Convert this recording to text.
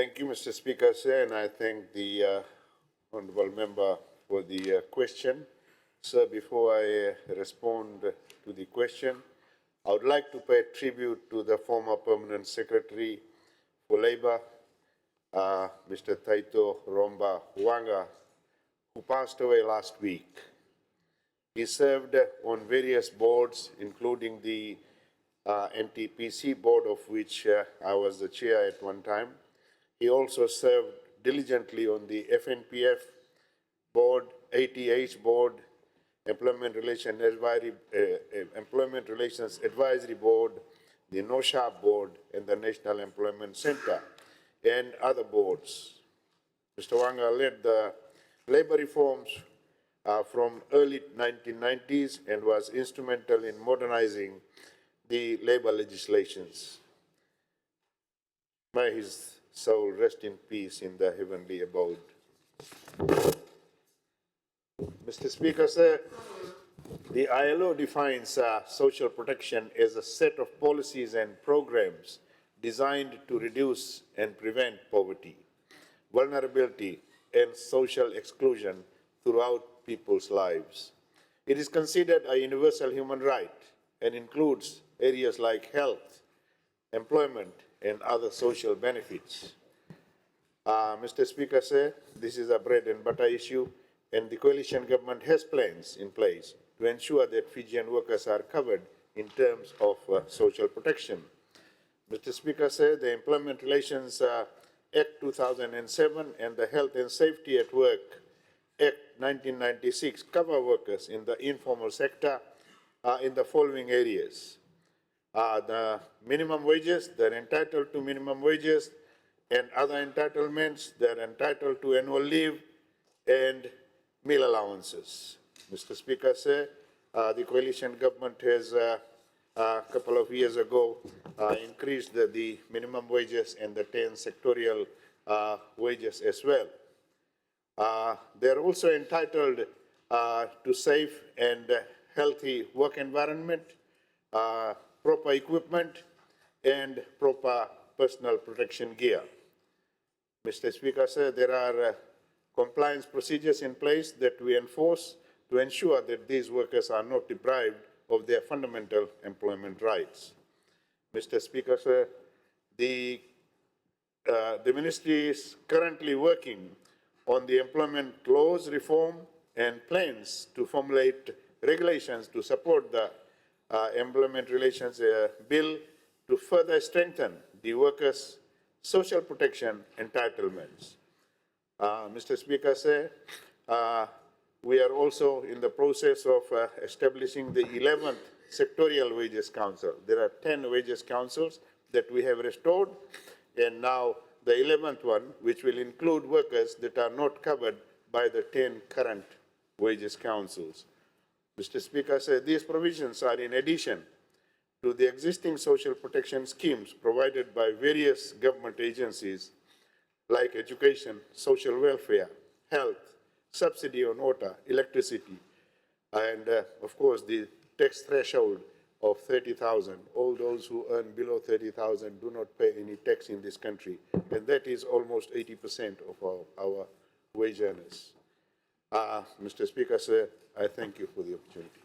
Thank you, Mr. Speaker, sir, and I thank the honourable member for the question. Sir, before I respond to the question, I would like to pay tribute to the former Permanent Secretary for Labour, Mr. Taito Romba Wanga, who passed away last week. He served on various boards, including the NTPC board, of which I was the chair at one time. He also served diligently on the FNPF board, ATH board, Employment Relations Advisory Board, the NOSHA board, and the National Employment Center, and other boards. Mr. Wanga led the labor reforms from early 1990s and was instrumental in modernizing the labor legislations. May his soul rest in peace in the heavenly abode. Mr. Speaker, sir, the ILO defines social protection as a set of policies and programs designed to reduce and prevent poverty, vulnerability, and social exclusion throughout people's lives. It is considered a universal human right and includes areas like health, employment, and other social benefits. Mr. Speaker, sir, this is a bread and butter issue, and the coalition government has plans in place to ensure that Fijian workers are covered in terms of social protection. Mr. Speaker, sir, the Employment Relations Act 2007 and the Health and Safety at Work Act 1996 cover workers in the informal sector in the following areas. The minimum wages, they're entitled to minimum wages, and other entitlements, they're entitled to annual leave and meal allowances. Mr. Speaker, sir, the coalition government has a couple of years ago increased the minimum wages and the 10 sectorial wages as well. They're also entitled to safe and healthy work environment, proper equipment, and proper personal protection gear. Mr. Speaker, sir, there are compliance procedures in place that we enforce to ensure that these workers are not deprived of their fundamental employment rights. Mr. Speaker, sir, the ministry is currently working on the employment laws reform and plans to formulate regulations to support the Employment Relations Bill to further strengthen the workers' social protection entitlements. Mr. Speaker, sir, we are also in the process of establishing the 11th Sectorial Wages Council. There are 10 wages councils that we have restored, and now the 11th one, which will include workers that are not covered by the 10 current wages councils. Mr. Speaker, sir, these provisions are in addition to the existing social protection schemes provided by various government agencies like education, social welfare, health, subsidy on water, electricity, and of course the tax threshold of 30,000. All those who earn below 30,000 do not pay any tax in this country, and that is almost 80% of our wage earners. Mr. Speaker, sir, I thank you for the opportunity.